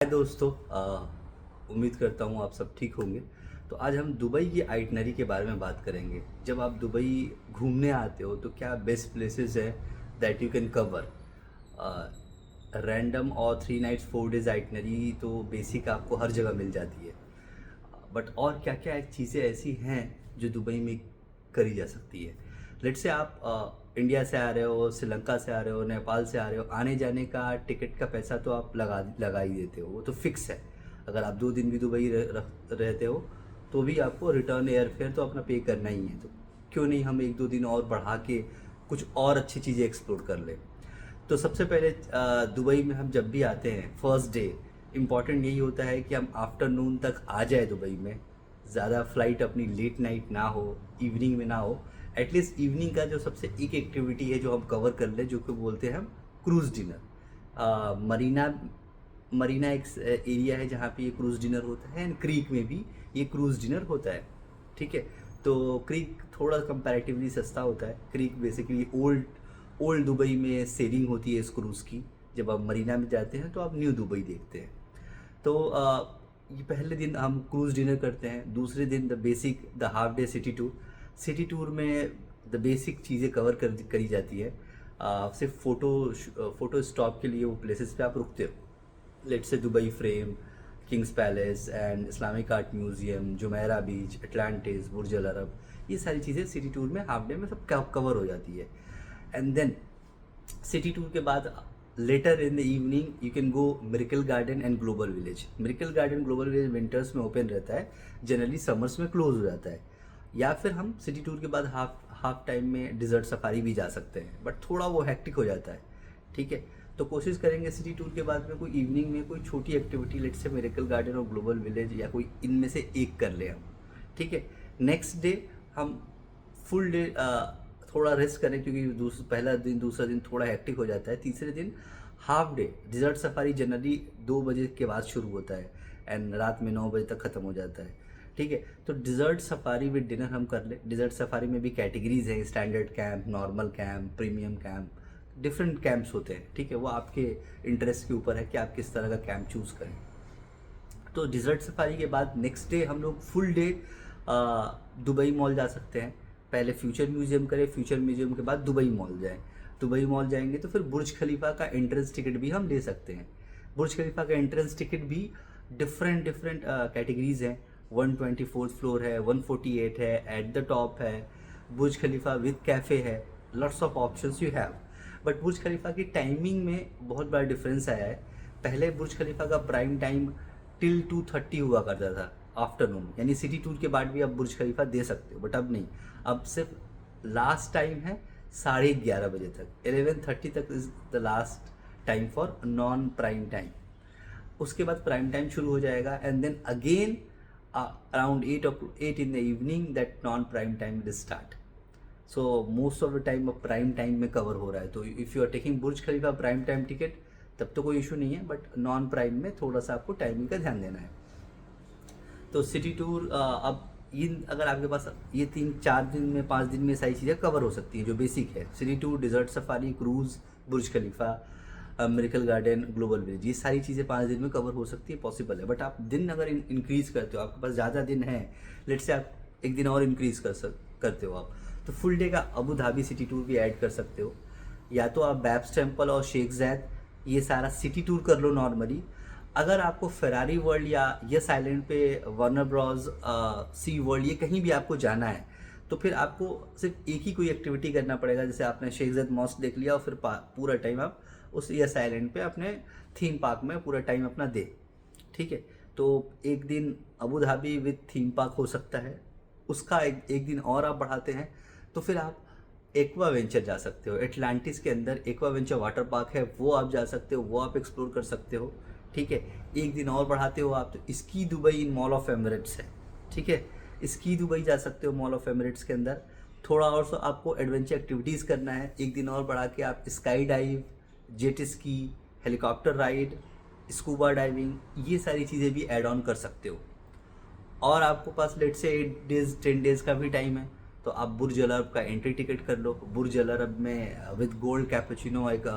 हाय दोस्तों, उम्मीद करता हूँ आप सब ठीक होंगे। तो आज हम दुबई की आइटनरी के बारे में बात करेंगे। जब आप दुबई घूमने आते हो तो क्या बेस्ट प्लेसेस है that you can cover. Random और 3 नाइट्स 4 डेज आइटनरी तो बेसिक आपको हर जगह मिल जाती है, बट और क्या क्या चीज़ें ऐसी हैं जो दुबई में करी जा सकती है। लेट से आप इंडिया से आ रहे हो, श्रीलंका से आ रहे हो, नेपाल से आ रहे हो, आने जाने का टिकट का पैसा तो आप लगा ही देते हो, वो तो फिक्स है। अगर आप 2 दिन भी दुबई रहते हो तो भी आपको रिटर्न एयर फेयर तो अपना पे करना ही है। तो क्यों नहीं हम 1-2 दिन और बढ़ा के कुछ और अच्छी चीज़ें एक्सप्लोर कर लें। तो सबसे पहले दुबई में हम जब भी आते हैं फर्स्ट डे इम्पॉर्टेंट यही होता है कि हम आफ्टरनून तक आ जाए दुबई में। ज़्यादा फ्लाइट अपनी लेट नाइट ना हो, इवनिंग में ना हो। एटलीस्ट इवनिंग का जो सबसे एक एक्टिविटी है जो हम कवर कर लें, जो कि बोलते हैं हम क्रूज़ डिनर। मरीना मरीना एक एरिया है जहाँ पे ये क्रूज़ डिनर होता है, एंड क्रीक में भी ये क्रूज़ डिनर होता है। ठीक है। तो क्रीक थोड़ा कंपैरेटिवली सस्ता होता है। Creek basically old old Dubai में सेलिंग होती है इस क्रूज़ की। जब आप मरीना में जाते हैं तो आप न्यू दुबई देखते हैं। तो ये पहले दिन हम क्रूज़ डिनर करते हैं। दूसरे दिन the half day city tour. City tour में द बेसिक चीज़ें करी जाती है। सिर्फ फ़ोटो स्टॉप के लिए वो प्लेसेस पे आप रुकते हो। Let's say Dubai frame, kings palace and Islamic art museum, Jumeirah beach, Atlantis, Burj Al Arab, ये सारी चीज़ें सिटी टूर में हाफ डे में सब कवर हो जाती है। एंड देन सिटी टूर के बाद later in the evening you can go miracle garden and global village. Miracle garden global village winters में ओपन रहता है, जनरली समर्स में क्लोज हो जाता है। या फिर हम सिटी टूर के बाद हाफ हाफ टाइम में डिजर्ट सफारी भी जा सकते हैं, बट थोड़ा वो हेक्टिक हो जाता है। ठीक है। तो कोशिश करेंगे सिटी टूर के बाद में कोई इवनिंग में कोई छोटी activity, let's say miracle garden और ग्लोबल विलेज, या कोई इनमें से एक कर ले हम। ठीक है। नेक्स्ट डे हम फुल डे थोड़ा रेस्ट करें, क्योंकि पहला दिन दूसरा दिन थोड़ा हेक्टिक हो जाता है। तीसरे दिन half day desert safari generally 2 बजे के बाद शुरू होता है एंड रात में 9 बजे तक ख़त्म हो जाता है। ठीक है। तो डिज़र्ट सफारी विद डिनर हम कर लें। डिज़र्ट सफारी में भी कैटेगरीज हैं, standard camp, normal camp, premium camp, different camps होते हैं। ठीक है। वो आपके इंटरेस्ट के ऊपर है कि आप किस तरह का कैंप चूज़ करें। तो डिज़र्ट सफारी के बाद नेक्स्ट डे हम लोग फुल डे दुबई मॉल जा सकते हैं। पहले फ्यूचर म्यूज़ियम करें, फ्यूचर म्यूज़ियम के बाद दुबई मॉल जाएं। दुबई मॉल जाएंगे तो फिर बुर्ज खलीफा का एंट्रेंस टिकट भी हम ले सकते हैं। बुर्ज खलीफा का एंट्रेंस टिकट भी डिफरेंट डिफरेंट कैटेगरीज हैं। 124th फ्लोर है, 148 है, एट द टॉप है, बुर्ज खलीफा विद कैफ़े है। Lots of options you have. But Burj Khalifa की टाइमिंग में बहुत बड़ा डिफरेंस आया है। पहले बुर्ज खलीफा का प्राइम टाइम टिल 2:30 हुआ करता था आफ्टरनून, यानी सिटी टूर के बाद भी आप बुर्ज खलीफा दे सकते हो, बट अब नहीं। अब सिर्फ लास्ट टाइम है 11:30 बजे तक, 11:30 तक is the last time for non prime time. उसके बाद प्राइम टाइम शुरू हो जाएगा, and then again around 8 in the evening that non prime time will start. So most of the time अब प्राइम टाइम में कवर हो रहा है। तो if you are taking Burj Khalifa prime time ticket तब तो कोई इशू नहीं है, बट नॉन प्राइम में थोड़ा सा आपको टाइमिंग का ध्यान देना है। तो सिटी टूर अब इन अगर आपके पास ये 3-4 दिन में 5 दिन में सारी चीज़ें कवर हो सकती हैं जो बेसिक है। City tour, desert safari, cruise, Burj Khalifa, miracle garden, global village, ये सारी चीज़ें 5 दिन में कवर हो सकती है, पॉसिबल है। बट आप दिन अगर इंक्रीज़ करते हो, आपके पास ज़्यादा दिन है, लेट से आप एक दिन और इंक्रीज़ करते हो आप, तो फुल डे का अबू धाबी सिटी टूर भी ऐड कर सकते हो। या तो आप बैब्स टेम्पल और शेख ज़ैद ये सारा सिटी टूर कर लो नॉर्मली। अगर आपको फेरारी वर्ल्ड या यस आइलैंड पे वार्नर ब्रॉस सी वर्ल्ड, ये कहीं भी आपको जाना है, तो फिर आपको सिर्फ एक ही कोई एक्टिविटी करना पड़ेगा। जैसे आपने शेख ज़ैद मॉस्क देख लिया और फिर पूरा टाइम आप उस यस आइलैंड पे अपने थीम पार्क में पूरा टाइम अपना दे। ठीक है। तो एक दिन Abu Dhabi with theme park हो सकता है। उसका एक दिन और आप बढ़ाते हैं तो फिर आप एक्वा वेंचर जा सकते हो। एटलांटिस के अंदर एक्वा वेंचर वाटर पार्क है, वो आप जा सकते हो, वो आप एक्सप्लोर कर सकते हो। ठीक है। एक दिन और बढ़ाते हो आप तो ski Dubai in mall of Emirates है। ठीक है। स्की दुबई जा सकते हो मॉल ऑफ एमिरेट्स के अंदर। थोड़ा और सो आपको एडवेंचर एक्टिविटीज़ करना है, एक दिन और बढ़ा के आप sky dive, jet ski, helicopter ride, scuba diving, ये सारी चीज़ें भी ऐड ऑन कर सकते हो। और आपको पास लेट से 8 डेज 10 डेज का भी टाइम है, तो आप बुर्ज अल अरब का एंट्री टिकट कर लो। बुर्ज अल अरब में विद गोल्ड कैपुचिनो एक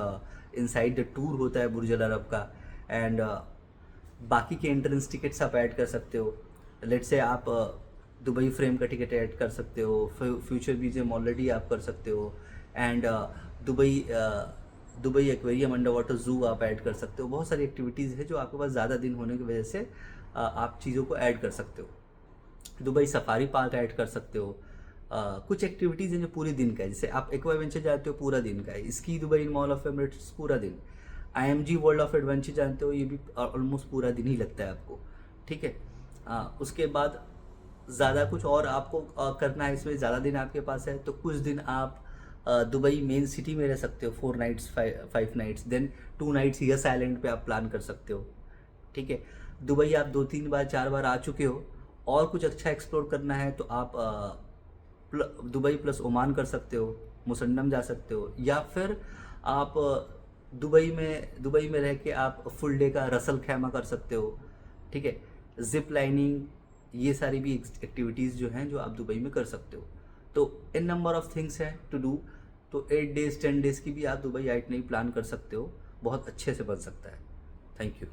इनसाइड द टूर होता है बुर्ज अल अरब का। एंड बाकी के एंट्रेंस टिकट्स आप ऐड कर सकते हो। लेट्स से आप दुबई फ्रेम का टिकट ऐड कर सकते हो, फ्यूचर म्यूजियम ऑलरेडी आप कर सकते हो, and Dubai Dubai aquarium under water zoo आप ऐड कर सकते हो। बहुत सारी एक्टिविटीज़ है जो आपके पास ज़्यादा दिन होने की वजह से आप चीज़ों को ऐड कर सकते हो। दुबई सफारी पार्क ऐड कर सकते हो। कुछ एक्टिविटीज़ हैं जो पूरे दिन का है, जैसे आप एक्वा वेंचर जाते हो पूरा दिन का है, इसकी दुबई मॉल ऑफ एमिरेट्स पूरा दिन, IMG वर्ल्ड ऑफ एडवेंचर जानते हो, ये भी ऑलमोस्ट पूरा दिन ही लगता है आपको, ठीक है। उसके बाद ज़्यादा कुछ और आपको करना है, इसमें ज़्यादा दिन आपके पास है तो कुछ दिन आप दुबई मेन सिटी में रह सकते हो, 4 नाइट्स 5 नाइट्स, देन 2 नाइट्स यस आइलैंड पे आप प्लान कर सकते हो, ठीक है। दुबई आप 2-3 बार 4 बार आ चुके हो, और कुछ अच्छा एक्सप्लोर करना है तो आप दुबई प्लस ओमान कर सकते हो, मुसन्नम जा सकते हो, या फिर आप दुबई में रह के आप फुल डे का रसल खैमा कर सकते हो, ठीक है। जिप लाइनिंग, ये सारी भी एक्टिविटीज़ जो हैं जो आप दुबई में कर सकते हो। तो इन नंबर ऑफ थिंग्स हैं टू डू। तो 8 डेज़ 10 डेज़ की भी आप दुबई आइटनरी प्लान कर सकते हो, बहुत अच्छे से बन सकता है। Thank you.